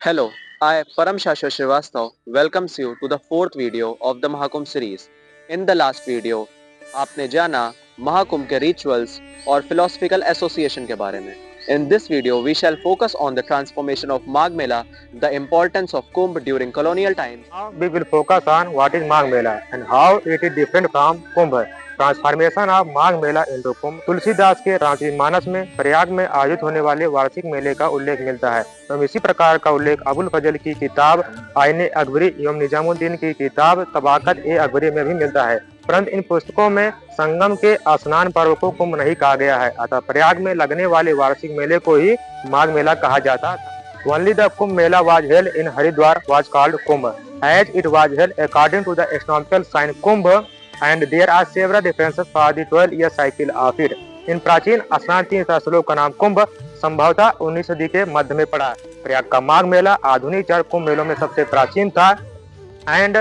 Hello, I Param Shashwat Srivastav welcomes you to the fourth video of the Mahakumbh series. In the last video, आपने जाना महाकुंभ के rituals और philosophical association के बारे में. In this video, we shall focus on the transformation of Magh Mela, the importance of Kumbh during colonial times. Now we will focus on what is Magh Mela and how it is different from Kumbh. Transformation of Magh Mela into Kumbh. Tulsidas के रामचरितमानस में प्रयाग में आयोजित होने वाले वार्षिक मेले का उल्लेख मिलता है एवं इसी प्रकार का उल्लेख अबुल फजल की किताब आईने अकबरी एवं निजामुद्दीन की किताब तबाकत ए अकबरी में भी मिलता है, परंतु इन पुस्तकों में संगम के स्नान पर्व को कुंभ नहीं कहा गया है, अतः प्रयाग में लगने वाले वार्षिक मेले को ही माघ मेला कहा जाता था। Only the Kumbh Mela was held in Haridwar was called Kumbh, as it was held according to the astronomical sign Kumbh, and there are several differences for the 12-year cycle of it. इन प्राचीन स्नान तीन स्थलों का नाम कुंभ संभवतः 19वीं सदी के मध्य में पड़ा। प्रयाग का माघ मेला आधुनिक 4 कुंभ मेलों में सबसे प्राचीन था एंड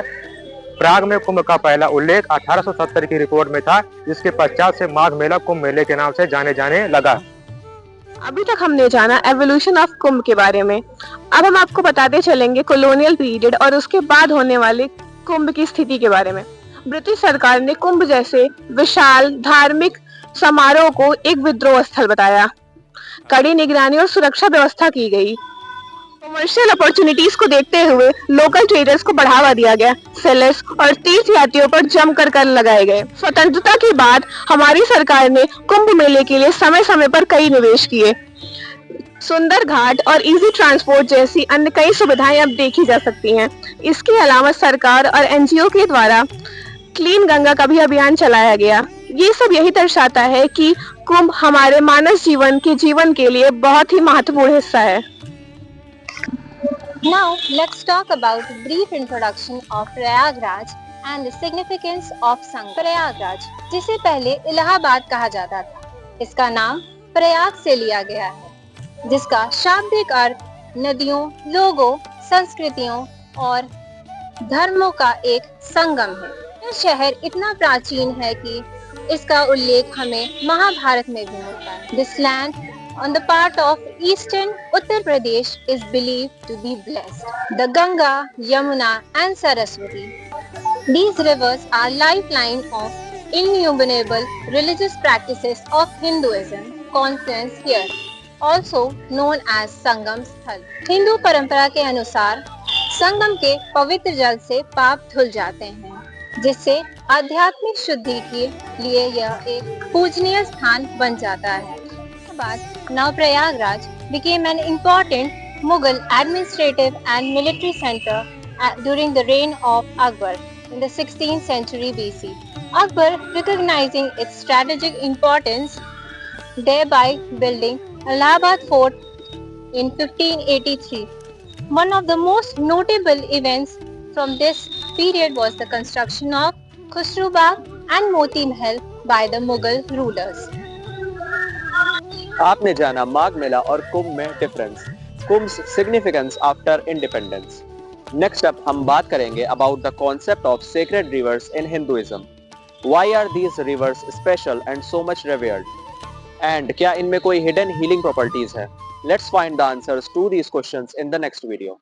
प्राग में कुंभ का पहला उल्लेख 1870 की रिपोर्ट में था, जिसके पश्चात से माघ मेला कुंभ मेले के नाम से जाने लगा। अभी तक हमने जाना एवोल्यूशन ऑफ कुंभ के बारे में। अब हम आपको बताते चलेंगे कॉलोनियल पीरियड और उसके बाद होने वाले कुंभ की स्थिति के बारे में। ब्रिटिश सरकार ने कुंभ जैसे विशाल धार्मिक समारोह को एक विद्रोह स्थल बताया। कड़ी निगरानी और सुरक्षा व्यवस्था की गई। कमर्शियल अपॉर्चुनिटीज को देखते हुए लोकल ट्रेडर्स को बढ़ावा दिया गया। सेलर्स और तीर्थ यात्रियों पर जमकर कर लगाए गए। स्वतंत्रता के बाद हमारी सरकार ने कुंभ मेले के लिए समय समय पर कई निवेश किए। सुंदर घाट और इजी ट्रांसपोर्ट जैसी अन्य कई सुविधाएं अब देखी जा सकती हैं। इसके अलावा सरकार और एनजीओ के द्वारा क्लीन गंगा का भी अभियान चलाया गया। ये सब यही दर्शाता है कि कुंभ हमारे मानव जीवन के लिए बहुत ही महत्वपूर्ण हिस्सा है। Now let's talk about a brief introduction of Prayagraj and the significance of Sangam. Prayagraj, जिसे पहले इलाहाबाद कहा जाता था, इसका नाम प्रयाग से लिया गया है, जिसका शाब्दिक अर्थ नदियों, लोगों, संस्कृतियों और धर्मों का एक संगम है। यह शहर इतना प्राचीन है कि इसका उल्लेख हमें महाभारत में भी मिलता है। This land on the part of eastern Uttar Pradesh is believed to be blessed. The Ganga, Yamuna and Saraswati. These rivers are lifeline of innumerable religious practices of Hinduism confluence here, also known as Sangam Sthal. Hindu परंपरा के अनुसार संगम के पवित्र जल से पाप धुल जाते हैं, जिससे आध्यात्मिक शुद्धि के लिए यह एक पूजनीय स्थान बन जाता है। Now Prayagraj became an important Mughal administrative and military center during the reign of Akbar in the 16th century BC. Akbar, recognizing its strategic importance, thereby building Allahabad Fort in 1583. One of the most notable events from this period was the construction of Khusru Bagh and Moti Mahal by the Mughal rulers. आपने जाना माघ मेला और कुंभ में difference, Kumbh significance after independence. Next up हम बात करेंगे about the concept of sacred rivers in Hinduism. Why are these rivers special and so much revered, and क्या इनमें कोई हिडन हीलिंग प्रॉपर्टीज है? Let's find the answers to these questions in the next video.